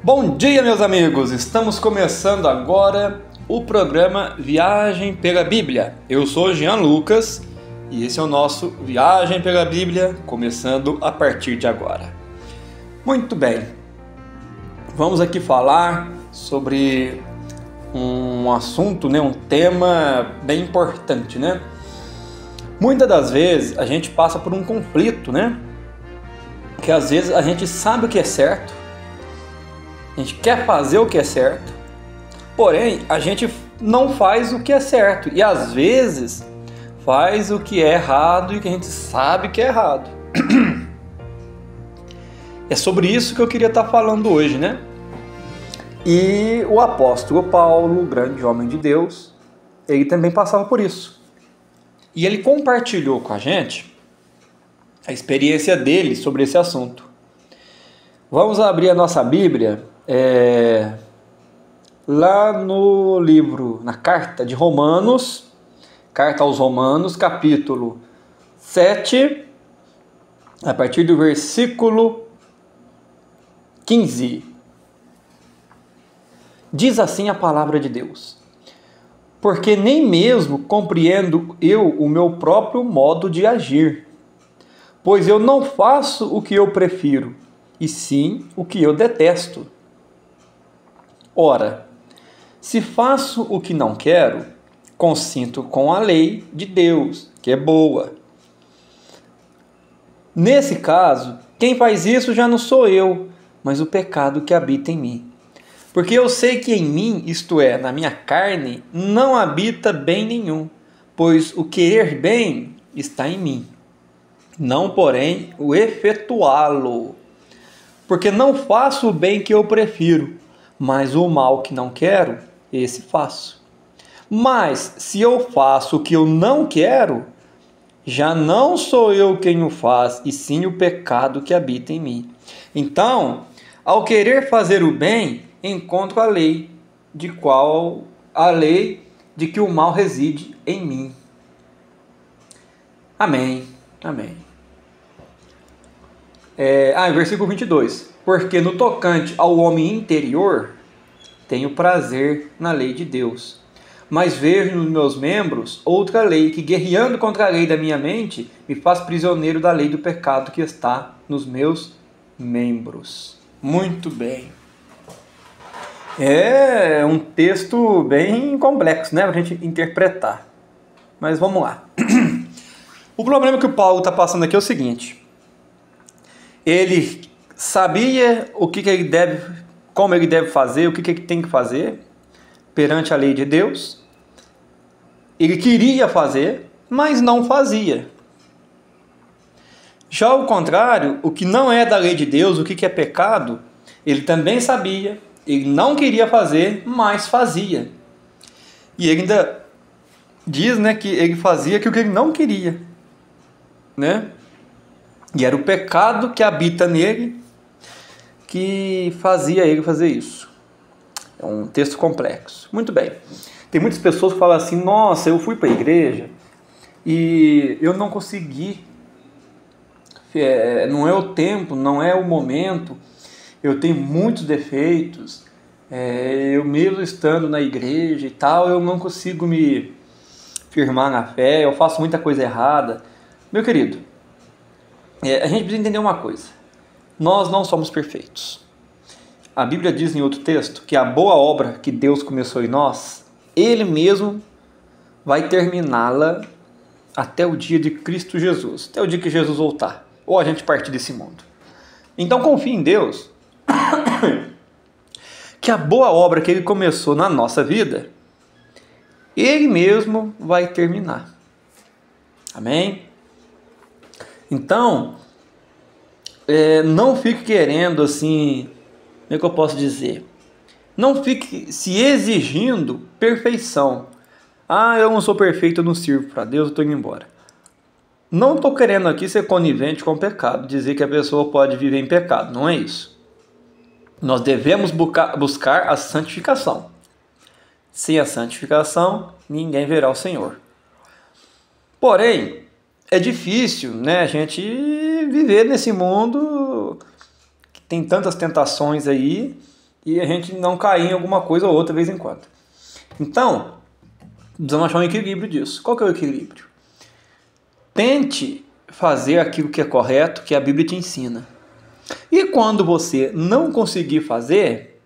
Bom dia, meus amigos! Estamos começando agora o programa Viagem pela Bíblia. Eu sou Jean Lucas e esse é o nosso Viagem pela Bíblia, começando a partir de agora. Muito bem, vamos aqui falar sobre um assunto, um tema bem importante, Muitas das vezes a gente passa por um conflito, Que às vezes a gente sabe o que é certo, a gente quer fazer o que é certo, porém a gente não faz o que é certo e às vezes faz o que é errado e que a gente sabe que é errado. É sobre isso que eu queria estar falando hoje, E o apóstolo Paulo, grande homem de Deus, ele também passava por isso. E ele compartilhou com a gente a experiência dele sobre esse assunto. Vamos abrir a nossa Bíblia lá no livro, na carta de Romanos, carta aos Romanos, capítulo 7, a partir do versículo 15. Diz assim a palavra de Deus: porque nem mesmo compreendo eu o meu próprio modo de agir, pois eu não faço o que eu prefiro, e sim o que eu detesto. Ora, se faço o que não quero, consinto com a lei de Deus, que é boa. Nesse caso, quem faz isso já não sou eu, mas o pecado que habita em mim. Porque eu sei que em mim, isto é, na minha carne, não habita bem nenhum, pois o querer bem está em mim, não porém o efetuá-lo. Porque não faço o bem que eu prefiro, mas o mal que não quero, esse faço. Mas se eu faço o que eu não quero, já não sou eu quem o faz, e sim o pecado que habita em mim. Então, ao querer fazer o bem, encontro a lei de que o mal reside em mim. Amém. Amém. Versículo 22. Porque no tocante ao homem interior, tenho prazer na lei de Deus. Mas vejo nos meus membros outra lei que, guerreando contra a lei da minha mente, me faz prisioneiro da lei do pecado que está nos meus membros. Muito bem. É um texto bem complexo, para a gente interpretar. Mas vamos lá. O problema que o Paulo está passando aqui é o seguinte: ele sabia como ele deve fazer, o que ele tem que fazer perante a lei de Deus. Ele queria fazer, mas não fazia. Já ao contrário, o que não é da lei de Deus, o que é pecado, ele também sabia, ele não queria fazer, mas fazia. E ele ainda diz, que ele fazia aquilo que ele não queria, E era o pecado que habita nele que fazia ele fazer isso. É um texto complexo. Muito bem. Tem muitas pessoas que falam assim: nossa, eu fui para a igreja e eu não consegui. Não é o tempo, não é o momento. Eu tenho muitos defeitos. Eu mesmo estando na igreja e tal, eu não consigo me firmar na fé. Eu faço muita coisa errada. Meu querido, a gente precisa entender uma coisa: nós não somos perfeitos. A Bíblia diz em outro texto que a boa obra que Deus começou em nós, Ele mesmo vai terminá-la até o dia de Cristo Jesus, até o dia que Jesus voltar, ou a gente partir desse mundo. Então confie em Deus, que a boa obra que Ele começou na nossa vida, Ele mesmo vai terminar. Amém? Então, não fique querendo assim, como é que eu posso dizer? Não fique se exigindo perfeição. Eu não sou perfeito, eu não sirvo para Deus, eu estou indo embora. Não estou querendo aqui ser conivente com o pecado, dizer que a pessoa pode viver em pecado, não é isso. Nós devemos buscar a santificação. Sem a santificação, ninguém verá o Senhor. Porém, é difícil, a gente viver nesse mundo que tem tantas tentações aí e a gente não cair em alguma coisa ou outra de vez em quando. Então, precisamos achar um equilíbrio disso. Qual que é o equilíbrio? Tente fazer aquilo que é correto, que a Bíblia te ensina. E quando você não conseguir fazer,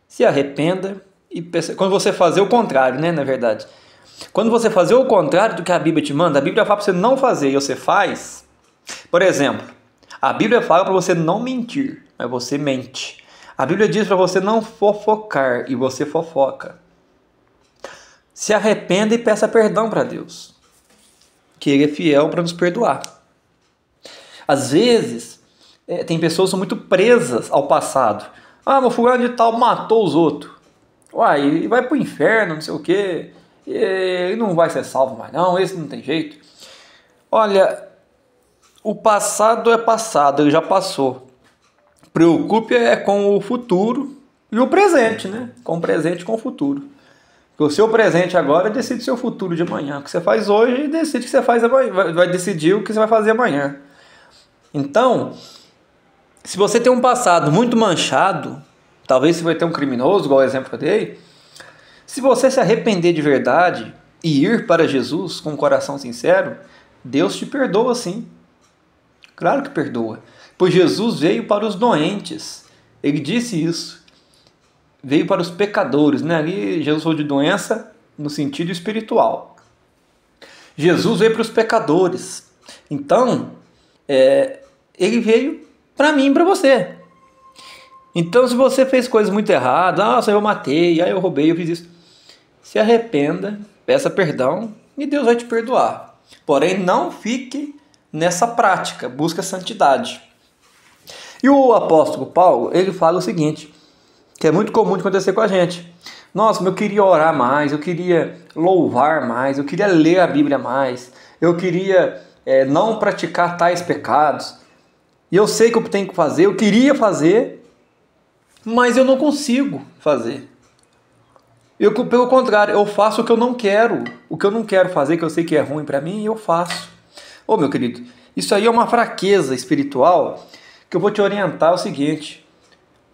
se arrependa e quando você fazer o contrário, né, na verdade. Quando você fazer o contrário do que a Bíblia te manda, a Bíblia fala para você não fazer e você faz. Por exemplo, a Bíblia fala para você não mentir, mas você mente. A Bíblia diz para você não fofocar e você fofoca. Se arrependa e peça perdão para Deus, que Ele é fiel para nos perdoar. Às vezes, tem pessoas que são muito presas ao passado. Ah, meu fulano de tal matou os outros. Uai, ele vai pro inferno, não sei o quê. Ele não vai ser salvo mais não, esse não tem jeito. Olha, o passado é passado, ele já passou. Preocupe com o futuro e o presente, né? Com o presente e com o futuro. O seu presente agora decide o seu futuro de amanhã. O que você faz hoje decide o que você faz amanhã. Vai decidir o que você vai fazer amanhã. Então, se você tem um passado muito manchado, talvez você vai ter um criminoso, igual o exemplo que eu dei. Se você se arrepender de verdade e ir para Jesus com um coração sincero, Deus te perdoa sim. Claro que perdoa. Pois Jesus veio para os doentes. Ele disse isso. Veio para os pecadores, né? Ali Jesus falou de doença no sentido espiritual. Jesus veio para os pecadores. Então, ele veio para mim e para você. Então, se você fez coisas muito erradas, nossa, eu matei, eu roubei, eu fiz isso, se arrependa, peça perdão e Deus vai te perdoar. Porém, não fique nessa prática, busca santidade. E o apóstolo Paulo, ele fala o seguinte, que é muito comum de acontecer com a gente. Nossa, eu queria orar mais, eu queria louvar mais, eu queria ler a Bíblia mais, eu queria não praticar tais pecados. E eu sei que eu tenho que fazer, eu queria fazer, mas eu não consigo fazer. Pelo contrário, eu faço o que eu não quero. O que eu não quero fazer, que eu sei que é ruim para mim, eu faço. Ô meu querido, isso aí é uma fraqueza espiritual que eu vou te orientar o seguinte.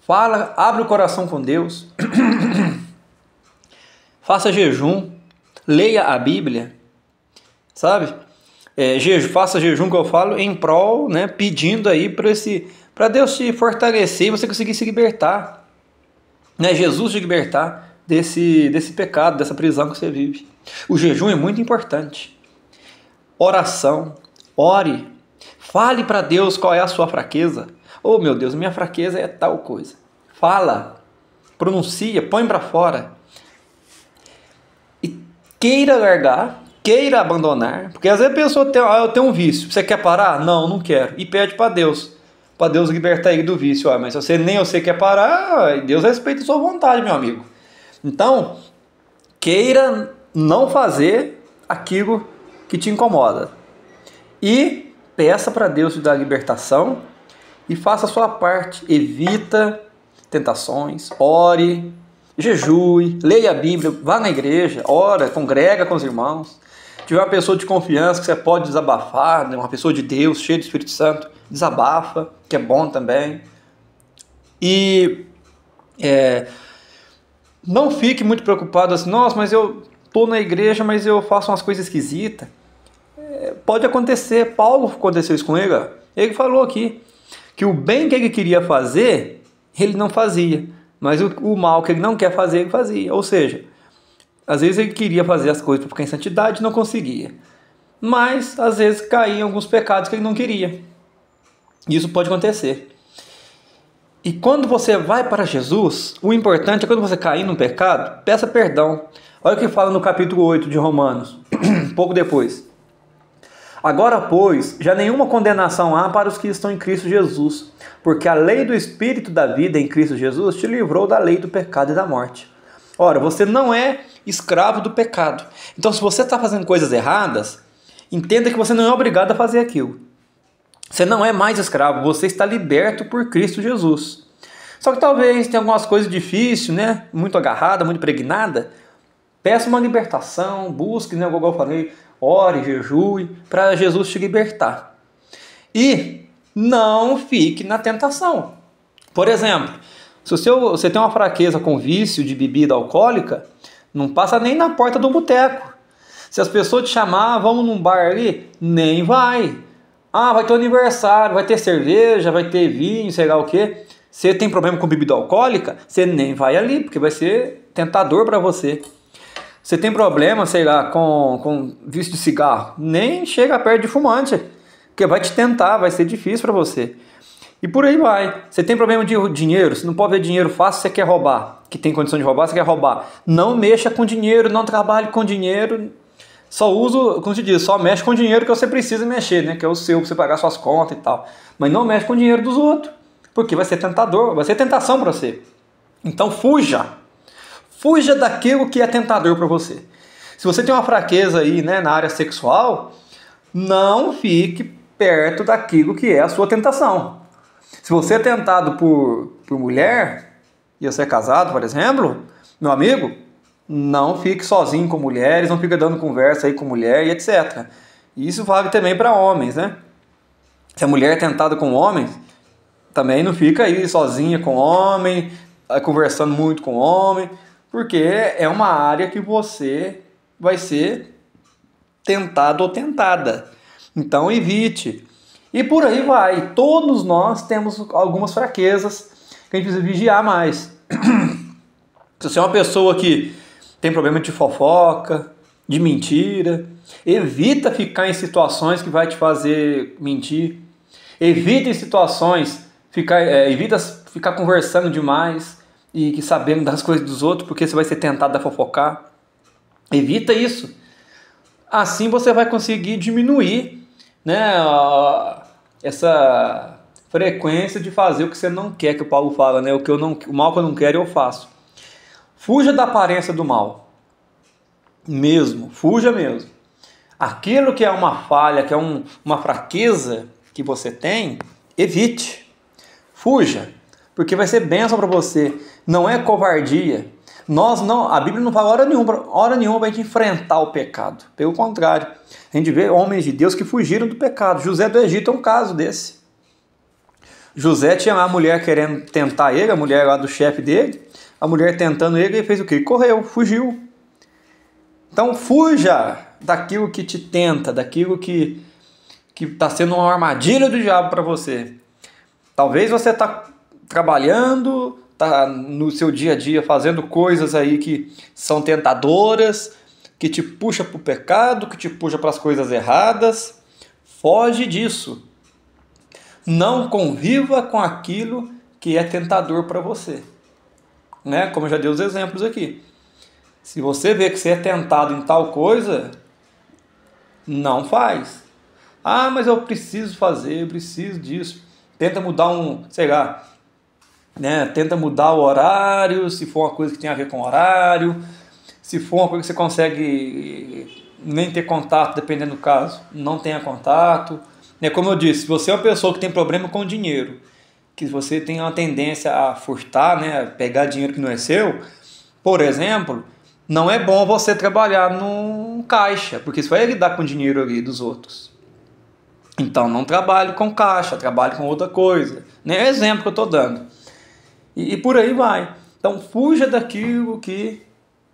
Fala, abre o coração com Deus, faça jejum, leia a Bíblia, sabe? Faça jejum que eu falo em prol, né, pedindo aí para Deus te fortalecer e você conseguir se libertar, né, Jesus te libertar desse pecado, dessa prisão que você vive. O jejum é muito importante. Oração, ore, fale para Deus qual é a sua fraqueza. Oh meu Deus, minha fraqueza é tal coisa. Fala, pronuncia, põe para fora. E queira largar, queira abandonar. Porque às vezes a pessoa tem, eu tenho um vício. Você quer parar? Não, não quero. E pede para Deus libertar ele do vício. Mas se você quer parar, Deus respeita a sua vontade, meu amigo. Então, queira não fazer aquilo que te incomoda. E peça para Deus te dar libertação e faça a sua parte. Evita tentações, ore, jejue, leia a Bíblia, vá na igreja, ora, congrega com os irmãos. Se tiver uma pessoa de confiança que você pode desabafar, né? Uma pessoa de Deus, cheia do Espírito Santo, desabafa, que é bom também. E não fique muito preocupado assim, nossa, mas eu estou na igreja, mas eu faço umas coisas esquisitas. Pode acontecer, Paulo aconteceu isso com ele. Ele falou aqui que o bem que ele queria fazer, ele não fazia. Mas o mal que ele não quer fazer, ele fazia. Ou seja, às vezes ele queria fazer as coisas para ficar em santidade e não conseguia. Mas, às vezes, caía em alguns pecados que ele não queria. Isso pode acontecer. E quando você vai para Jesus, o importante é quando você cair num pecado, peça perdão. Olha o que fala no capítulo 8 de Romanos, pouco depois. Agora, pois, já nenhuma condenação há para os que estão em Cristo Jesus, porque a lei do Espírito da vida em Cristo Jesus te livrou da lei do pecado e da morte. Ora, você não é escravo do pecado. Então, se você está fazendo coisas erradas, entenda que você não é obrigado a fazer aquilo. Você não é mais escravo, você está liberto por Cristo Jesus. Só que talvez tenha algumas coisas difíceis, né? Muito agarrada, muito impregnada. Peça uma libertação, busque, né? Como eu falei, ore, jejue, para Jesus te libertar. E não fique na tentação. Por exemplo, Se você tem uma fraqueza com vício de bebida alcoólica, não passa nem na porta do boteco. Se as pessoas te chamar, vamos num bar ali, nem vai. Ah, vai ter aniversário, vai ter cerveja, vai ter vinho, sei lá o quê. Você tem problema com bebida alcoólica, você nem vai ali, porque vai ser tentador para você. Você tem problema, sei lá, com vício de cigarro, nem chega perto de fumante, porque vai te tentar, vai ser difícil para você. E por aí vai. Você tem problema de dinheiro, você não pode ver dinheiro fácil, você quer roubar. Que tem condição de roubar, você quer roubar. Não mexa com dinheiro, não trabalhe com dinheiro. Só usa, como se diz, só mexe com dinheiro que você precisa mexer, né? Que é o seu, para você pagar suas contas e tal. Mas não mexe com o dinheiro dos outros, porque vai ser tentador, vai ser tentação para você. Então fuja. Fuja daquilo que é tentador para você. Se você tem uma fraqueza aí, né, na área sexual, não fique perto daquilo que é a sua tentação. Se você é tentado por mulher, e você é casado, por exemplo, meu amigo, não fique sozinho com mulheres, não fique dando conversa aí com mulher e etc. Isso vale também para homens, né? Se a mulher é tentada com homens, também não fica aí sozinha com homem, conversando muito com homem, porque é uma área que você vai ser tentado ou tentada. Então evite. E por aí vai. Todos nós temos algumas fraquezas que a gente precisa vigiar mais. Se você é uma pessoa que tem problema de fofoca, de mentira, evita ficar em situações que vai te fazer mentir. Evita em situações, evita ficar conversando demais e sabendo das coisas dos outros, porque você vai ser tentado a fofocar. Evita isso. Assim você vai conseguir diminuir, né, essa frequência de fazer o que você não quer, que o Paulo fala, né? O mal que eu não quero eu faço. Fuja da aparência do mal. Mesmo, fuja mesmo. Aquilo que é uma falha, que é uma fraqueza que você tem, evite. Fuja, porque vai ser bênção para você. Não é covardia. A Bíblia não fala hora nenhuma para a gente enfrentar o pecado. Pelo contrário, a gente vê homens de Deus que fugiram do pecado. José do Egito é um caso desse. José tinha lá a mulher querendo tentar ele, a mulher lá do chefe dele, a mulher tentando ele, ele fez o quê? Correu, fugiu. Então fuja daquilo que te tenta, daquilo que está sendo uma armadilha do diabo para você. Talvez você está trabalhando, está no seu dia a dia fazendo coisas aí que são tentadoras, que te puxa para o pecado, que te puxa para as coisas erradas. Foge disso. Não conviva com aquilo que é tentador para você. Né? Como eu já dei os exemplos aqui. Se você vê que você é tentado em tal coisa, não faz. Ah, mas eu preciso fazer, eu preciso disso. Tenta mudar tenta mudar o horário, se for uma coisa que tem a ver com horário, se for uma coisa que você consegue nem ter contato, dependendo do caso, não tenha contato. Como eu disse, se você é uma pessoa que tem problema com dinheiro, que você tem uma tendência a furtar, né, a pegar dinheiro que não é seu, por exemplo, não é bom você trabalhar num caixa, porque você vai lidar com o dinheiro ali dos outros. Então não trabalhe com caixa, trabalhe com outra coisa. É exemplo que eu estou dando. E por aí vai. Então fuja daquilo que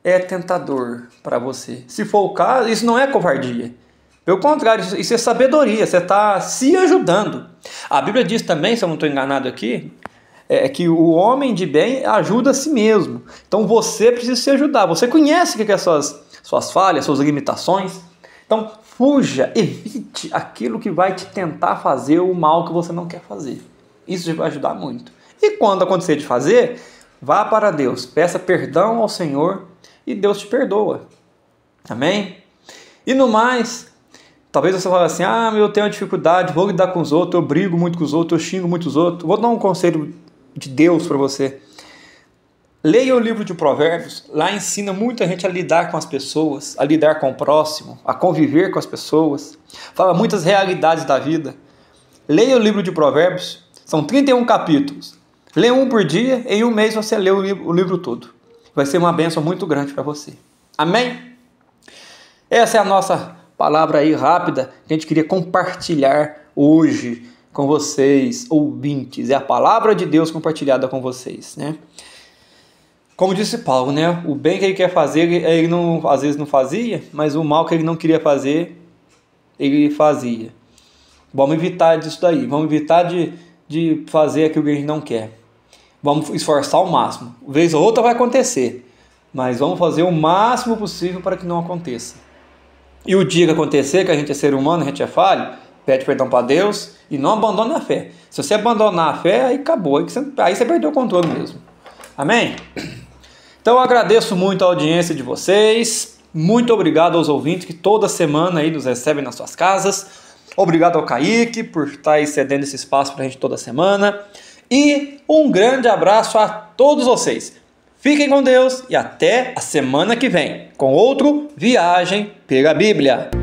é tentador para você. Se for o caso, isso não é covardia. Pelo contrário, isso é sabedoria, você está se ajudando. A Bíblia diz também, se eu não estou enganado aqui, que o homem de bem ajuda a si mesmo. Então você precisa se ajudar. Você conhece o que é suas falhas, suas limitações. Então fuja, evite aquilo que vai te tentar fazer o mal que você não quer fazer. Isso vai ajudar muito. E quando acontecer de fazer, vá para Deus, peça perdão ao Senhor e Deus te perdoa. Amém? E no mais, talvez você fale assim, eu tenho uma dificuldade, vou lidar com os outros, eu brigo muito com os outros, eu xingo muito os outros. Vou dar um conselho de Deus para você. Leia o livro de Provérbios, lá ensina muita gente a lidar com as pessoas, a lidar com o próximo, a conviver com as pessoas. Fala muitas realidades da vida. Leia o livro de Provérbios, são 31 capítulos. Lê um por dia, em um mês você lê o livro todo. Vai ser uma bênção muito grande para você. Amém? Essa é a nossa palavra aí rápida que a gente queria compartilhar hoje com vocês, ouvintes. É a palavra de Deus compartilhada com vocês, né? Como disse Paulo, né? O bem que ele quer fazer, ele não, às vezes não fazia, mas o mal que ele não queria fazer, ele fazia. Vamos evitar disso daí. Vamos evitar de fazer aquilo que a gente não quer. Vamos esforçar ao máximo. Vez ou outra vai acontecer, mas vamos fazer o máximo possível para que não aconteça. E o dia que acontecer, que a gente é ser humano, a gente é falho, pede perdão para Deus e não abandone a fé. Se você abandonar a fé, aí acabou. Aí você perdeu o controle mesmo. Amém? Então eu agradeço muito a audiência de vocês. Muito obrigado aos ouvintes que toda semana aí nos recebem nas suas casas. Obrigado ao Kaique por estar aí cedendo esse espaço para a gente toda semana. E um grande abraço a todos vocês. Fiquem com Deus e até a semana que vem com outro Viagem pela Bíblia.